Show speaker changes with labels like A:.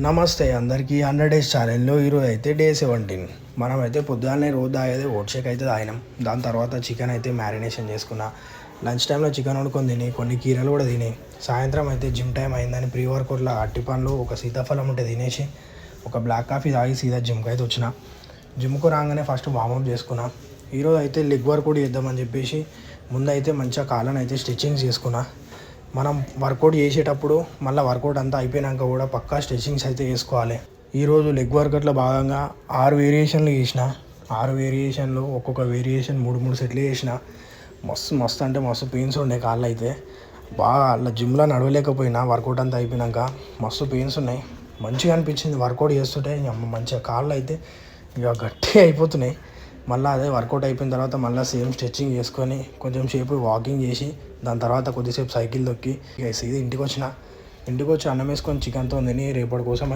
A: నమస్తే అందరికీ 100 డేస్ ఛాలెంజ్లో ఈరోజు అయితే డే 17. మనమైతే పొద్దున్నే రోజు తాగేది ఓట్ షేక్ అయితే తాగినాం. దాని తర్వాత చికెన్ అయితే మ్యారినేషన్ చేసుకున్నా. లంచ్ టైంలో చికెన్ వండుకొని తిని కొన్ని కీరలు కూడా తిని సాయంత్రం అయితే జిమ్ టైం అయిందని ప్రీ వర్కౌట్లో అట్టి పండ్లు ఒక సీతాఫలం ఉంటే తినేసి ఒక బ్లాక్ కాఫీ తాగి సీదా జిమ్కి అయితే వచ్చిన. జిమ్కు రాగానే ఫస్ట్ వార్మప్ చేసుకున్నా. ఈరోజు అయితే లెగ్ వర్క్ కూడా చేద్దామని చెప్పేసి ముందైతే మంచిగా కాళ్ళని అయితే స్ట్రెచ్చింగ్స్ చేసుకున్నా. మనం వర్కౌట్ చేసేటప్పుడు మళ్ళీ వర్కౌట్ అంతా అయిపోయినాక కూడా పక్కా స్ట్రెచ్చింగ్స్ అయితే వేసుకోవాలి. ఈరోజు లెగ్ వర్కౌట్లో భాగంగా 6 వేరియేషన్లు చేసిన. 6 వేరియేషన్లు ఒక్కొక్క వేరియేషన్ 3 సెట్లు చేసిన. మస్తు అంటే మస్తు పెయిన్స్ ఉండే కాళ్ళు అయితే బాగా అలా జిమ్లో నడవలేకపోయినా. వర్కౌట్ అంతా అయిపోయినాక మస్తు పెయిన్స్ ఉన్నాయి. మంచిగా అనిపించింది వర్కౌట్ చేస్తుంటే. మంచిగా కాళ్ళు అయితే ఇక గట్టిగా అయిపోతున్నాయి. మళ్ళీ అదే వర్కౌట్ అయిపోయిన తర్వాత మళ్ళీ సేమ్ స్ట్రెచ్చింగ్ చేసుకొని కొంచెం సేపు వాకింగ్ చేసి దాని తర్వాత కొద్దిసేపు సైకిల్ తొక్కి ఇక సీదా ఇంటికి వచ్చి అన్నం వేసుకొని చికెన్తో తిని రేపటి కోసం